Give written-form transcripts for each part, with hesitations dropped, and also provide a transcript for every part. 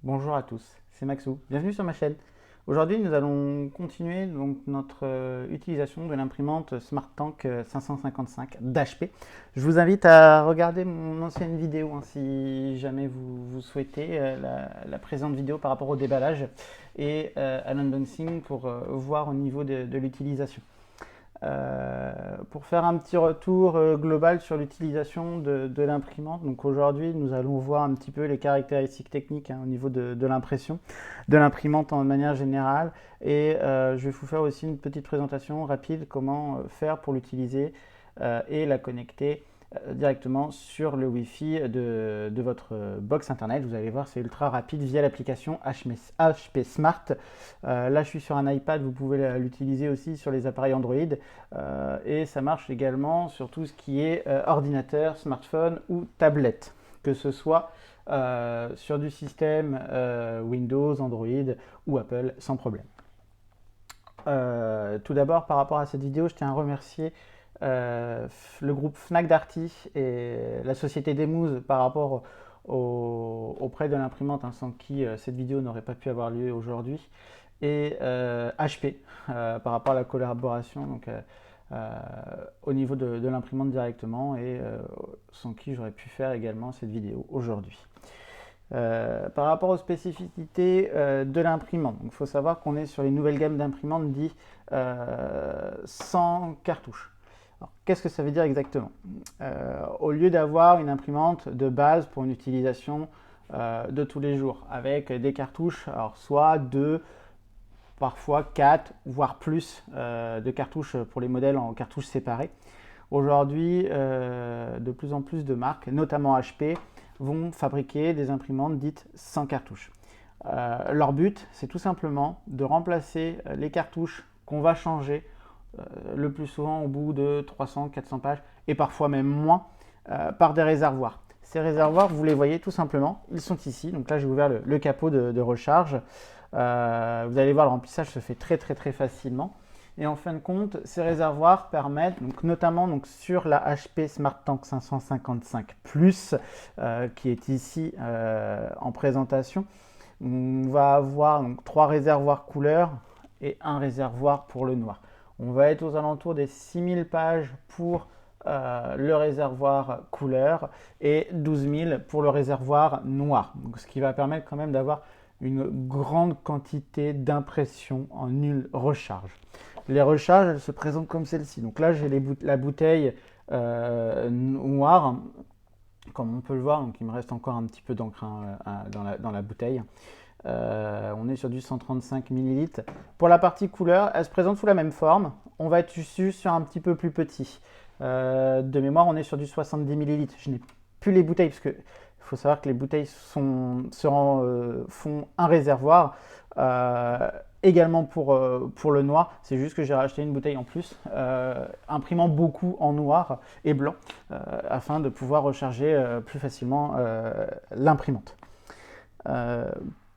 Bonjour à tous, c'est Maxou, bienvenue sur ma chaîne. Aujourd'hui nous allons continuer donc, notre utilisation de l'imprimante Smart Tank 555 d'HP. Je vous invite à regarder mon ancienne vidéo hein, si jamais vous souhaitez la présente vidéo par rapport au déballage et à l'unboxing pour voir au niveau de l'utilisation. Pour faire un petit retour global sur l'utilisation de l'imprimante. Donc aujourd'hui, nous allons voir un petit peu les caractéristiques techniques hein, au niveau de l'impression, de l'imprimante en manière générale. Et je vais vous faire aussi une petite présentation rapide comment faire pour l'utiliser et la connecter directement sur le Wi-Fi de votre box internet. Vous allez voir, c'est ultra rapide via l'application HP Smart. Là, je suis sur un iPad, vous pouvez l'utiliser aussi sur les appareils Android. Et ça marche également sur tout ce qui est ordinateur, smartphone ou tablette, que ce soit sur du système Windows, Android ou Apple, sans problème. Tout d'abord, par rapport à cette vidéo, je tiens à remercier le groupe Fnac Darty et la société Demouze par rapport au prêt de l'imprimante hein, sans qui cette vidéo n'aurait pas pu avoir lieu aujourd'hui, et HP par rapport à la collaboration donc, au niveau de l'imprimante directement et sans qui j'aurais pu faire également cette vidéo aujourd'hui. Par rapport aux spécificités de l'imprimante, il faut savoir qu'on est sur les nouvelles gammes d'imprimantes dit sans cartouche. Qu'est-ce que ça veut dire exactement? Au lieu d'avoir une imprimante de base pour une utilisation de tous les jours avec des cartouches, alors soit 2, parfois 4, voire plus de cartouches pour les modèles en cartouches séparées. Aujourd'hui, de plus en plus de marques, notamment HP, vont fabriquer des imprimantes dites sans cartouche. Leur but, c'est tout simplement de remplacer les cartouches qu'on va changer le plus souvent au bout de 300-400 pages, et parfois même moins, par des réservoirs. Ces réservoirs, vous les voyez tout simplement, ils sont ici. Donc là, j'ai ouvert le capot de recharge. Vous allez voir, le remplissage se fait très facilement. Et en fin de compte, ces réservoirs permettent, donc, notamment donc, sur la HP Smart Tank 555 Plus, qui est ici en présentation, on va avoir donc, 3 réservoirs couleur et un réservoir pour le noir. On va être aux alentours des 6000 pages pour le réservoir couleur et 12 000 pour le réservoir noir. Donc, ce qui va permettre quand même d'avoir une grande quantité d'impression en une recharge. Les recharges, elles se présentent comme celle-ci. Donc là, j'ai la bouteille noire, comme on peut le voir. Donc il me reste encore un petit peu d'encre hein, dans la bouteille. On est sur du 135 ml. Pour la partie couleur, elle se présente sous la même forme. On va être juste sur un petit peu plus petit. De mémoire, on est sur du 70 ml. Je n'ai plus les bouteilles parce que il faut savoir que les bouteilles font un réservoir également pour le noir. C'est juste que j'ai racheté une bouteille en plus, imprimant beaucoup en noir et blanc afin de pouvoir recharger plus facilement l'imprimante.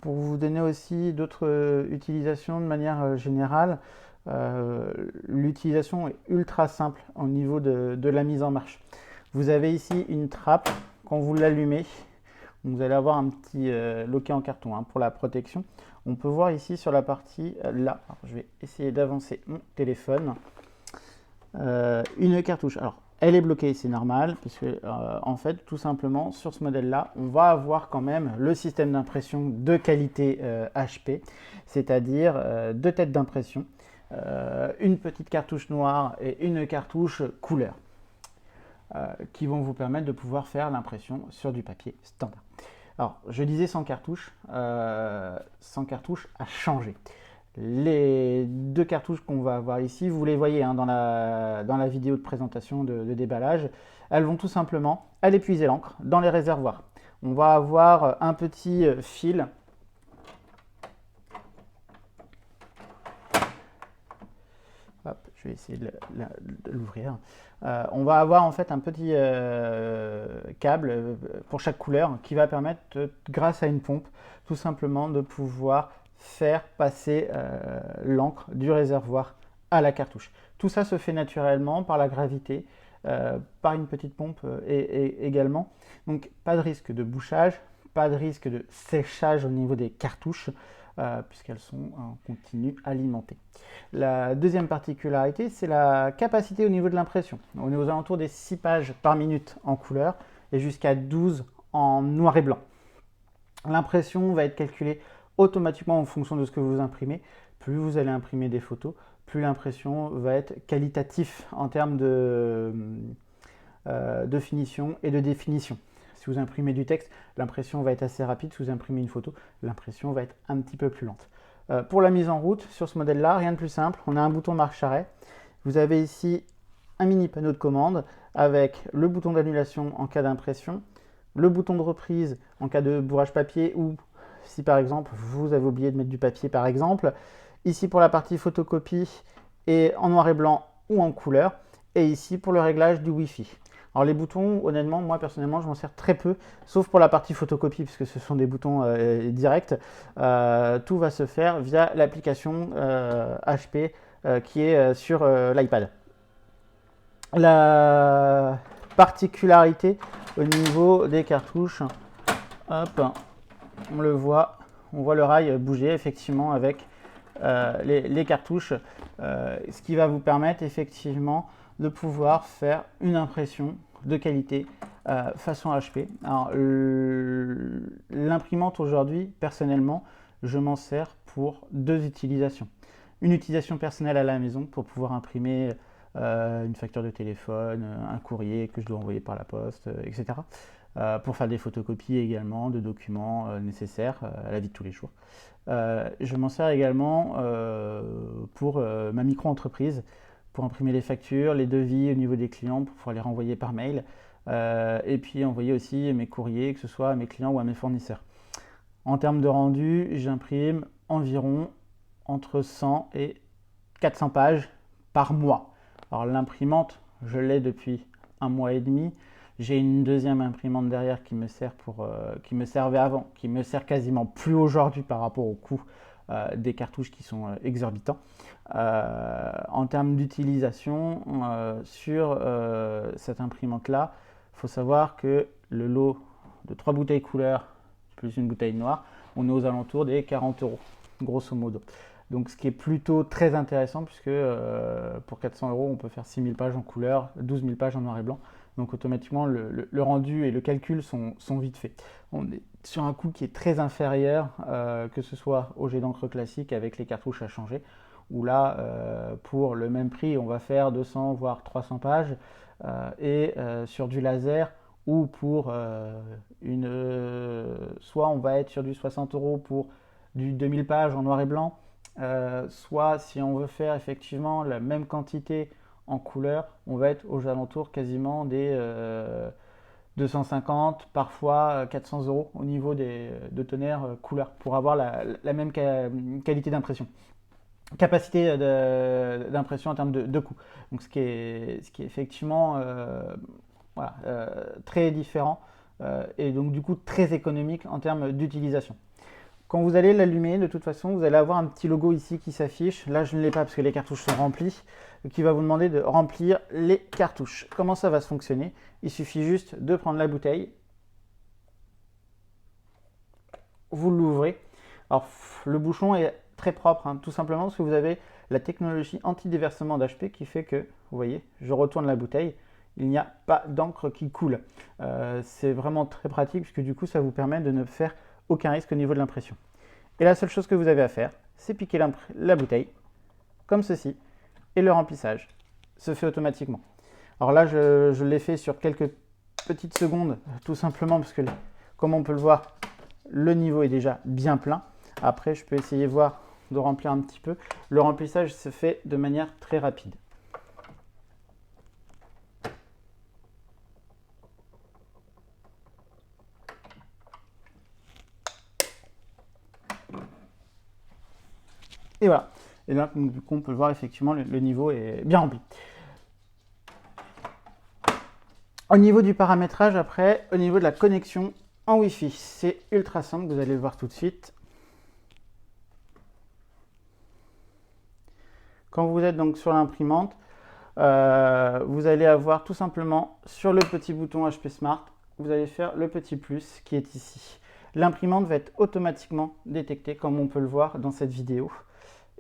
Pour vous donner aussi d'autres utilisations de manière générale, l'utilisation est ultra simple au niveau de la mise en marche. Vous avez ici une trappe. Quand vous l'allumez, vous allez avoir un petit loquet en carton hein, pour la protection. On peut voir ici sur la partie là, alors, je vais essayer d'avancer mon téléphone, une cartouche. Alors, elle est bloquée, c'est normal, puisque en fait, tout simplement, sur ce modèle-là, on va avoir quand même le système d'impression de qualité HP, c'est-à-dire 2 têtes d'impression, une petite cartouche noire et une cartouche couleur. Qui vont vous permettre de pouvoir faire l'impression sur du papier standard. Alors, je disais sans cartouche à changer. Les 2 cartouches qu'on va avoir ici, vous les voyez hein, dans la vidéo de présentation de déballage, elles vont tout simplement aller puiser l'encre dans les réservoirs. On va avoir un petit fil Hop, je vais essayer de l'ouvrir. On va avoir en fait un petit câble pour chaque couleur qui va permettre, grâce à une pompe, tout simplement de pouvoir faire passer l'encre du réservoir à la cartouche. Tout ça se fait naturellement par la gravité, par une petite pompe également. Donc pas de risque de bouchage, pas de risque de séchage au niveau des cartouches, puisqu'elles sont en continu alimentées. La deuxième particularité, c'est la capacité au niveau de l'impression. On est aux alentours des 6 pages par minute en couleur et jusqu'à 12 en noir et blanc. L'impression va être calculée automatiquement en fonction de ce que vous imprimez. Plus vous allez imprimer des photos, plus l'impression va être qualitative en termes de finition et de définition. Si vous imprimez du texte, l'impression va être assez rapide. Si vous imprimez une photo, l'impression va être un petit peu plus lente. Pour la mise en route, sur ce modèle-là, rien de plus simple. On a un bouton marche-arrêt. Vous avez ici un mini panneau de commande avec le bouton d'annulation en cas d'impression, le bouton de reprise en cas de bourrage papier ou si par exemple vous avez oublié de mettre du papier par exemple. Ici pour la partie photocopie et en noir et blanc ou en couleur. Et ici pour le réglage du Wi-Fi. Alors les boutons, honnêtement, moi personnellement, je m'en sers très peu, sauf pour la partie photocopie, puisque ce sont des boutons directs. Tout va se faire via l'application HP qui est sur l'iPad. La particularité au niveau des cartouches, hop, on le voit, on voit le rail bouger effectivement avec les cartouches, ce qui va vous permettre effectivement de pouvoir faire une impression de qualité façon HP. Alors l'imprimante aujourd'hui, personnellement, je m'en sers pour 2 utilisations. Une utilisation personnelle à la maison pour pouvoir imprimer une facture de téléphone, un courrier que je dois envoyer par la poste, etc. Pour faire des photocopies également de documents nécessaires à la vie de tous les jours. Je m'en sers également pour ma micro-entreprise, pour imprimer les factures, les devis au niveau des clients, pour pouvoir les renvoyer par mail, et puis envoyer aussi mes courriers, que ce soit à mes clients ou à mes fournisseurs. En termes de rendu, j'imprime environ entre 100 et 400 pages par mois. Alors l'imprimante, je l'ai depuis 1 mois et demi. J'ai une deuxième imprimante derrière qui me sert qui me servait avant, qui me sert quasiment plus aujourd'hui par rapport au coût des cartouches qui sont exorbitants. En termes d'utilisation, sur cette imprimante-là, il faut savoir que le lot de 3 bouteilles couleur plus une bouteille noire, on est aux alentours des 40 €, grosso modo. Donc ce qui est plutôt très intéressant puisque pour 400 €, on peut faire 6000 pages en couleur, 12 000 pages en noir et blanc. Donc automatiquement, le rendu et le calcul sont vite faits. On est sur un coût qui est très inférieur, que ce soit au jet d'encre classique avec les cartouches à changer, où là, pour le même prix, on va faire 200 voire 300 pages, et sur du laser, ou pour soit on va être sur du 60 € pour du 2000 pages en noir et blanc, soit si on veut faire effectivement la même quantité en couleur, on va être aux alentours quasiment des 250, parfois 400 € au niveau de tonnerre couleur pour avoir la même qualité d'impression. Capacité d'impression en termes de coût. Donc ce qui est effectivement voilà, très différent et donc du coup très économique en termes d'utilisation. Quand vous allez l'allumer, de toute façon, vous allez avoir un petit logo ici qui s'affiche. Là, je ne l'ai pas parce que les cartouches sont remplies. Qui va vous demander de remplir les cartouches. Comment ça va se fonctionner? Il suffit juste de prendre la bouteille. Vous l'ouvrez. Alors, le bouchon est très propre, hein, tout simplement parce que vous avez la technologie anti-déversement d'HP qui fait que, vous voyez, je retourne la bouteille. Il n'y a pas d'encre qui coule. C'est vraiment très pratique puisque du coup, ça vous permet de ne faire aucun risque au niveau de l'impression. Et la seule chose que vous avez à faire, c'est piquer la bouteille, comme ceci, et le remplissage se fait automatiquement. Alors là, je l'ai fait sur quelques petites secondes, tout simplement parce que, comme on peut le voir, le niveau est déjà bien plein. Après, je peux essayer de remplir un petit peu. Le remplissage se fait de manière très rapide. Et voilà. Et là, du coup, on peut le voir, effectivement, le niveau est bien rempli. Au niveau du paramétrage, après, au niveau de la connexion en Wi-Fi, c'est ultra simple, vous allez le voir tout de suite. Quand vous êtes donc sur l'imprimante, vous allez avoir tout simplement sur le petit bouton HP Smart, vous allez faire le petit plus qui est ici. l'imprimante va être automatiquement détectée comme on peut le voir dans cette vidéo.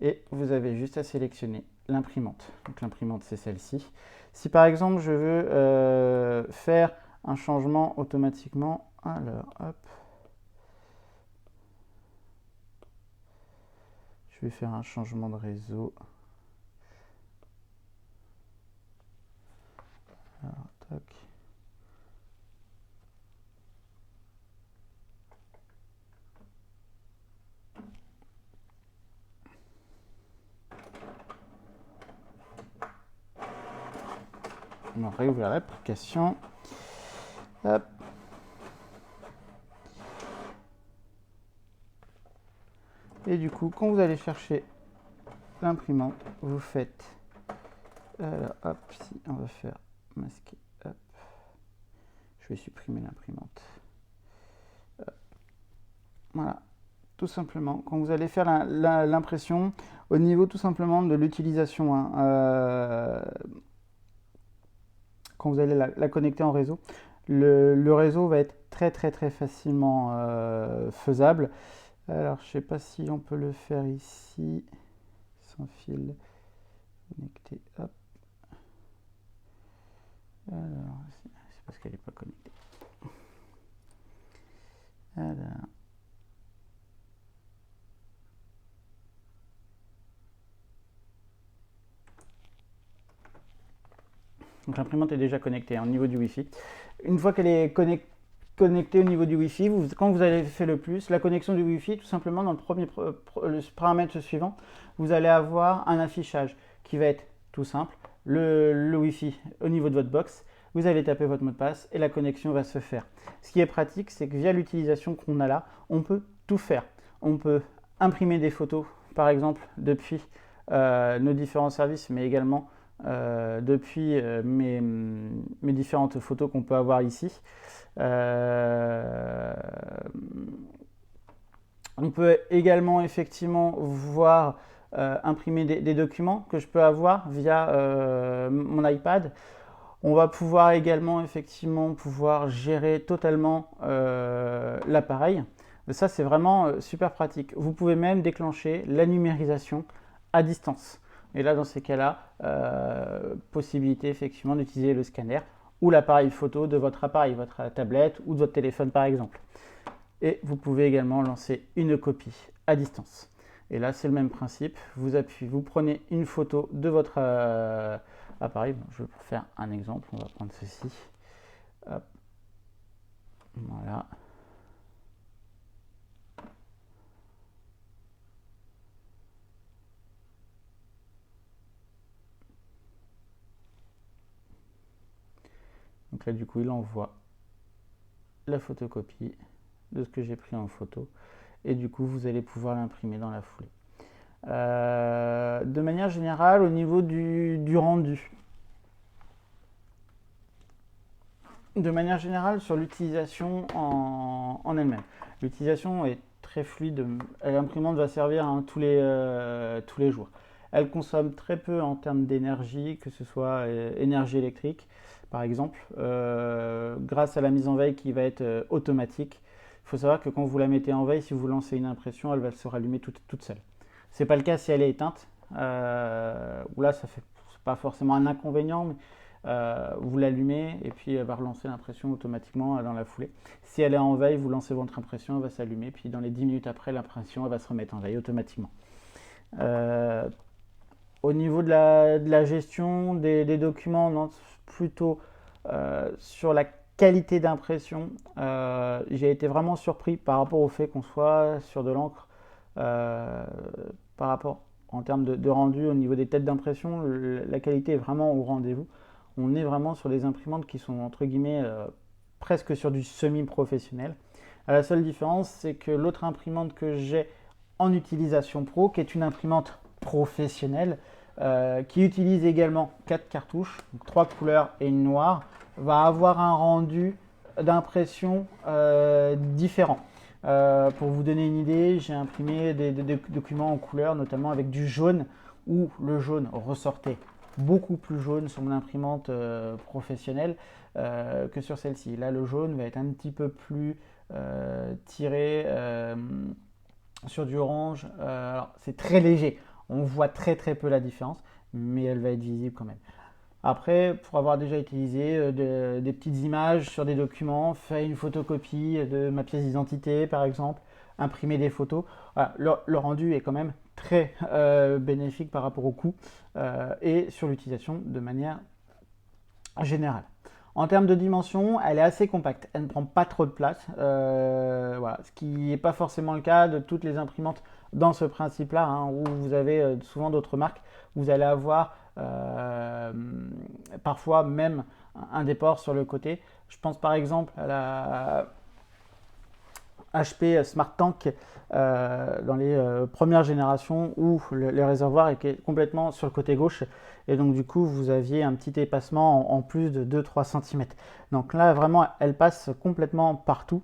Et vous avez juste à sélectionner l'imprimante. Donc l'imprimante c'est celle-ci. Si par exemple je veux faire un changement automatiquement, alors hop, je vais faire un changement de réseau. Alors, tac. On va réouvrir l'application. Hop. Et du coup, quand vous allez chercher l'imprimante, vous faites, alors hop, si on va faire masquer, hop, je vais supprimer l'imprimante. Voilà, tout simplement, quand vous allez faire l'impression, au niveau tout simplement de l'utilisation, hein, quand vous allez la connecter en réseau, le réseau va être très facilement faisable. Alors, je ne sais pas si on peut le faire ici, sans fil connecté, hop. Alors, c'est parce qu'elle n'est pas connectée. Alors. Donc l'imprimante est déjà connectée au niveau du Wi-Fi. Une fois qu'elle est connectée au niveau du Wi-Fi, quand vous avez fait le plus, la connexion du Wi-Fi, tout simplement dans le paramètre suivant, vous allez avoir un affichage qui va être tout simple. Le Wi-Fi au niveau de votre box, vous allez taper votre mot de passe et la connexion va se faire. Ce qui est pratique, c'est que via l'utilisation qu'on a là, on peut tout faire. On peut imprimer des photos, par exemple, depuis nos différents services, mais également depuis mes différentes photos qu'on peut avoir ici. On peut également effectivement voir imprimer des documents que je peux avoir via mon iPad. On va pouvoir également effectivement gérer totalement l'appareil. Ça c'est vraiment super pratique. Vous pouvez même déclencher la numérisation à distance. Et là, dans ces cas-là, possibilité effectivement d'utiliser le scanner ou l'appareil photo de votre appareil, votre tablette ou de votre téléphone par exemple. Et vous pouvez également lancer une copie à distance. Et là, c'est le même principe. Vous appuyez, vous prenez une photo de votre appareil. Bon, je vais vous faire un exemple. On va prendre ceci. Hop. Voilà. Donc là, du coup, il envoie la photocopie de ce que j'ai pris en photo. Et du coup, vous allez pouvoir l'imprimer dans la foulée. De manière générale, au niveau du rendu, de manière générale, sur l'utilisation en elle-même, l'utilisation est très fluide. L'imprimante va servir hein, tous les jours. Elle consomme très peu en termes d'énergie, que ce soit énergie électrique, par exemple, grâce à la mise en veille qui va être automatique. Il faut savoir que quand vous la mettez en veille, si vous lancez une impression, elle va se rallumer toute seule. Ce n'est pas le cas si elle est éteinte, où là, ça fait pas forcément un inconvénient, mais vous l'allumez et puis elle va relancer l'impression automatiquement dans la foulée. Si elle est en veille, vous lancez votre impression, elle va s'allumer, puis dans les 10 minutes après, l'impression elle va se remettre en veille automatiquement. Au niveau de la gestion des documents, non, plutôt sur la qualité d'impression, j'ai été vraiment surpris par rapport au fait qu'on soit sur de l'encre, par rapport en termes de rendu au niveau des têtes d'impression, la qualité est vraiment au rendez-vous. On est vraiment sur des imprimantes qui sont entre guillemets presque sur du semi-professionnel. La seule différence, c'est que l'autre imprimante que j'ai en utilisation pro, qui est une imprimante professionnelle, qui utilise également 4 cartouches, donc 3 couleurs et une noire, va avoir un rendu d'impression différent. Pour vous donner une idée, j'ai imprimé des documents en couleur, notamment avec du jaune, où le jaune ressortait beaucoup plus jaune sur mon imprimante professionnelle que sur celle-ci. Là, le jaune va être un petit peu plus tirée sur du orange. Alors c'est très léger, on voit très très peu la différence, mais elle va être visible quand même. Après, pour avoir déjà utilisé des petites images sur des documents, fait une photocopie de ma pièce d'identité par exemple, imprimer des photos, voilà, le rendu est quand même très bénéfique par rapport au coût et sur l'utilisation de manière générale. En termes de dimension, elle est assez compacte, elle ne prend pas trop de place, voilà, ce qui n'est pas forcément le cas de toutes les imprimantes dans ce principe-là, hein, où vous avez souvent d'autres marques, vous allez avoir parfois même un des ports sur le côté. Je pense par exemple à la HP Smart Tank dans les premières générations où le réservoir était complètement sur le côté gauche et donc du coup vous aviez un petit espacement en plus de 2-3 cm. Donc là vraiment elle passe complètement partout.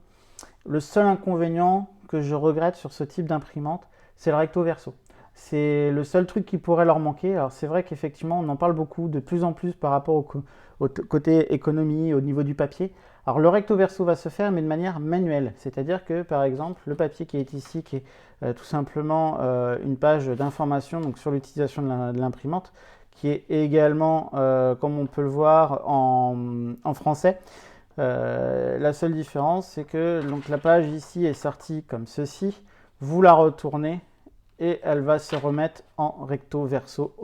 Le seul inconvénient que je regrette sur ce type d'imprimante, c'est le recto verso. C'est le seul truc qui pourrait leur manquer. Alors c'est vrai qu'effectivement on en parle beaucoup de plus en plus par rapport au côté économie, au niveau du papier. Alors le recto verso va se faire mais de manière manuelle. C'est-à-dire que par exemple le papier qui est ici, qui est tout simplement une page d'information donc sur l'utilisation de l'imprimante, qui est également, comme on peut le voir, en français. La seule différence, c'est que donc, la page ici est sortie comme ceci. Vous la retournez et elle va se remettre en recto verso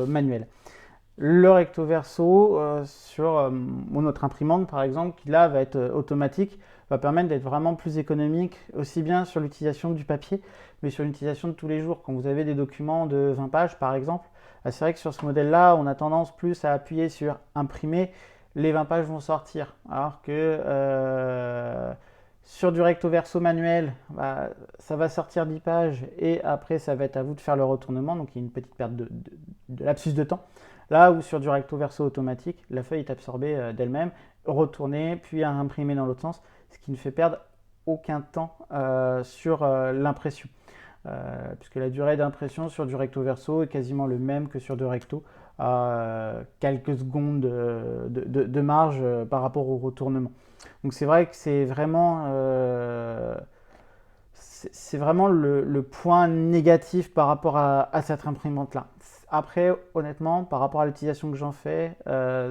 manuel. Le recto verso sur mon autre imprimante par exemple, qui là va être automatique, va permettre d'être vraiment plus économique, aussi bien sur l'utilisation du papier, mais sur l'utilisation de tous les jours. Quand vous avez des documents de 20 pages par exemple, c'est vrai que sur ce modèle-là, on a tendance plus à appuyer sur imprimer, les 20 pages vont sortir. Alors que sur du recto verso manuel, bah, ça va sortir 10 pages et après ça va être à vous de faire le retournement, donc il y a une petite perte de lapsus de temps. Là où sur du recto verso automatique, la feuille est absorbée d'elle-même, retournée, puis à imprimer dans l'autre sens, ce qui ne fait perdre aucun temps sur l'impression. Puisque la durée d'impression sur du recto verso est quasiment le même que sur du recto, à quelques secondes de marge par rapport au retournement. Donc c'est vrai que c'est vraiment le point négatif par rapport à cette imprimante-là. Après, honnêtement, par rapport à l'utilisation que j'en fais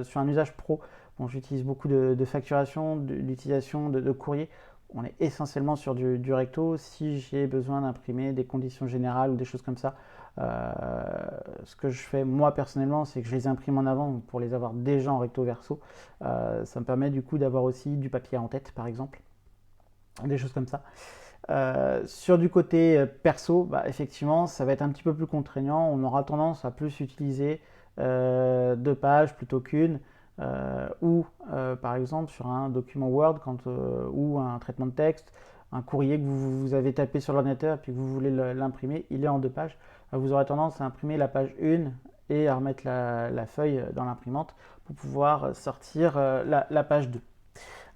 sur un usage pro, bon, j'utilise beaucoup de facturation, d'utilisation de courrier. On est essentiellement sur du recto. Si j'ai besoin d'imprimer des conditions générales ou des choses comme ça, ce que je fais moi personnellement, c'est que je les imprime en avant pour les avoir déjà en recto verso. Ça me permet du coup d'avoir aussi du papier en tête, par exemple, des choses comme ça. Sur du côté perso, bah, effectivement, ça va être un petit peu plus contraignant. On aura tendance à plus utiliser 2 pages plutôt qu'une. Ou par exemple sur un document Word ou un traitement de texte, un courrier que vous avez tapé sur l'ordinateur et puis que vous voulez l'imprimer, il est en 2 pages. Vous aurez tendance à imprimer la page 1 et à remettre la feuille dans l'imprimante pour pouvoir sortir la page 2.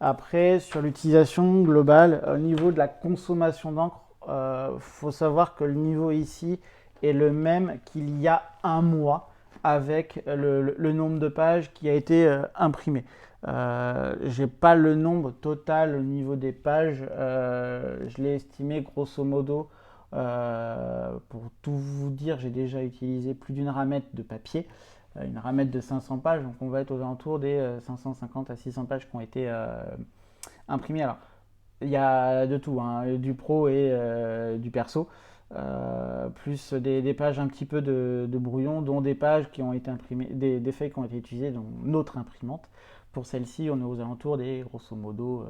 Après, sur l'utilisation globale, au niveau de la consommation d'encre, faut savoir que le niveau ici est le même qu'il y a un mois avec le nombre de pages qui a été imprimé. J'ai pas le nombre total au niveau des pages, je l'ai estimé grosso modo, pour tout vous dire, j'ai déjà utilisé plus d'une ramette de papier, une ramette de 500 pages, donc on va être aux alentours des 550 à 600 pages qui ont été imprimées. Alors, il y a de tout, hein, du pro et du perso. Plus des pages un petit peu de brouillon, dont des pages qui ont été imprimées, des feuilles qui ont été utilisées dans notre imprimante. Pour celle-ci, on est aux alentours des grosso modo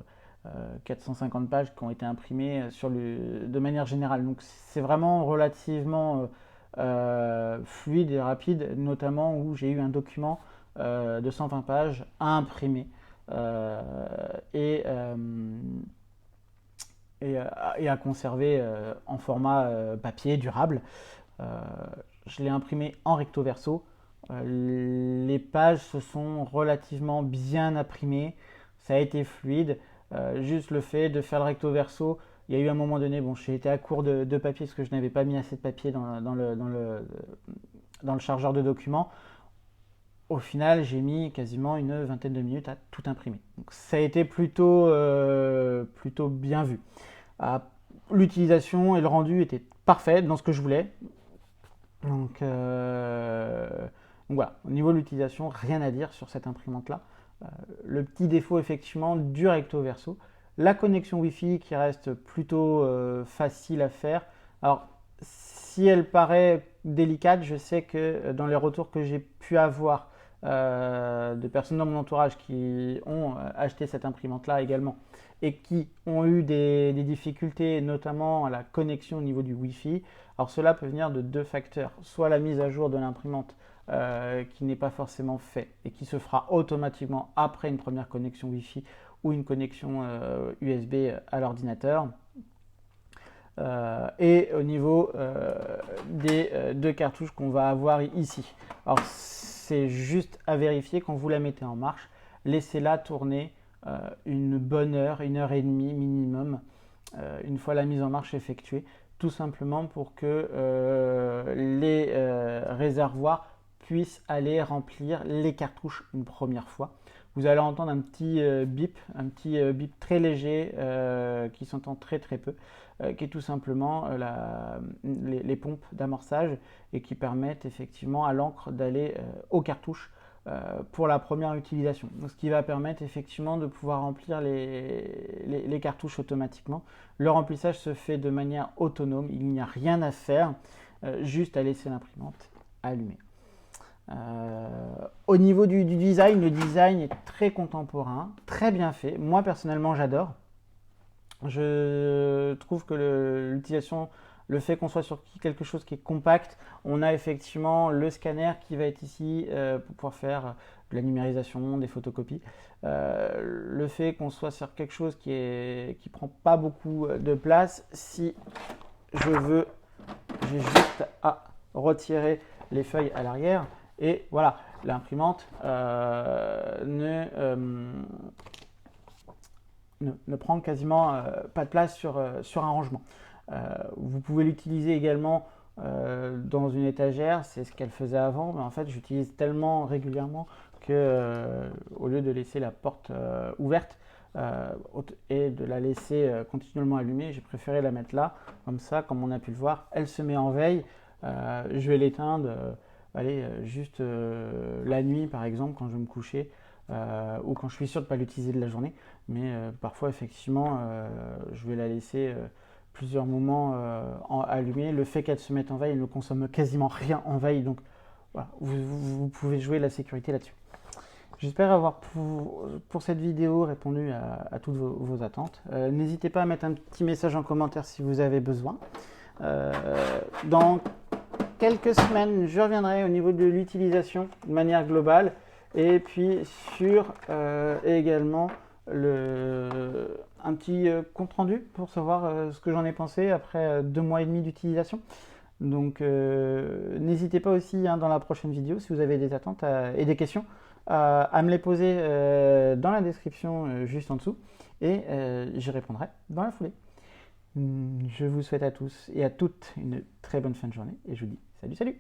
450 pages qui ont été imprimées de manière générale. Donc c'est vraiment relativement fluide et rapide, notamment où j'ai eu un document de 120 pages à imprimer et à conserver en format papier durable. Je l'ai imprimé en recto verso. Les pages se sont relativement bien imprimées, ça a été fluide. Juste le fait de faire le recto verso, il y a eu un moment donné, bon, j'ai été à court de papier parce que je n'avais pas mis assez de papier dans le chargeur de documents. au final, j'ai mis quasiment une vingtaine de minutes à tout imprimer. Donc, ça a été plutôt bien vu. L'utilisation et le rendu étaient parfaits dans ce que je voulais. Donc voilà, au niveau de l'utilisation, rien à dire sur cette imprimante-là. Le petit défaut effectivement du recto verso, la connexion Wi-Fi qui reste plutôt facile à faire. Alors si elle paraît délicate, je sais que dans les retours que j'ai pu avoir de personnes dans mon entourage qui ont acheté cette imprimante-là également et qui ont eu des difficultés, notamment à la connexion au niveau du Wi-Fi. Alors cela peut venir de deux facteurs, soit la mise à jour de l'imprimante qui n'est pas forcément fait et qui se fera automatiquement après une première connexion Wi-Fi ou une connexion USB à l'ordinateur. Et au niveau des deux cartouches qu'on va avoir ici. Alors c'est juste à vérifier quand vous la mettez en marche, laissez-la tourner une bonne heure, 1 heure et demie minimum, une fois la mise en marche effectuée, tout simplement pour que les réservoirs puissent aller remplir les cartouches une première fois. Vous allez entendre un petit bip très léger qui s'entend très peu, qui est tout simplement les pompes d'amorçage et qui permettent effectivement à l'encre d'aller aux cartouches pour la première utilisation. Donc, ce qui va permettre effectivement de pouvoir remplir les cartouches automatiquement. Le remplissage se fait de manière autonome, il n'y a rien à faire, juste à laisser l'imprimante allumée. Au niveau du design, le design est très contemporain, très bien fait. Moi personnellement j'adore. Je trouve que l'utilisation, le fait qu'on soit sur quelque chose qui est compact, on a effectivement le scanner qui va être ici pour pouvoir faire de la numérisation, des photocopies. Le fait qu'on soit sur quelque chose qui prend pas beaucoup de place, si je veux, j'ai juste à retirer les feuilles à l'arrière. Et voilà, l'imprimante ne prend quasiment pas de place sur un rangement. Vous pouvez l'utiliser également dans une étagère, c'est ce qu'elle faisait avant, mais en fait j'utilise tellement régulièrement que au lieu de laisser la porte ouverte et de la laisser continuellement allumée, j'ai préféré la mettre là, comme ça, comme on a pu le voir, elle se met en veille. Je vais l'éteindre juste la nuit par exemple quand je vais me coucher ou quand je suis sûr de ne pas l'utiliser de la journée, mais parfois effectivement je vais la laisser plusieurs moments allumée. Le fait qu'elle se mette en veille, elle ne consomme quasiment rien en veille, donc voilà, vous pouvez jouer la sécurité là-dessus. J'espère avoir pour cette vidéo répondu à toutes vos attentes. N'hésitez pas à mettre un petit message en commentaire si vous avez besoin. Dans quelques semaines, je reviendrai au niveau de l'utilisation de manière globale et puis sur également un petit compte rendu pour savoir ce que j'en ai pensé après 2 mois et demi d'utilisation. Donc n'hésitez pas aussi dans la prochaine vidéo si vous avez des attentes et des questions à me les poser dans la description juste en dessous et j'y répondrai dans la foulée. Je vous souhaite à tous et à toutes une très bonne fin de journée et je vous dis salut.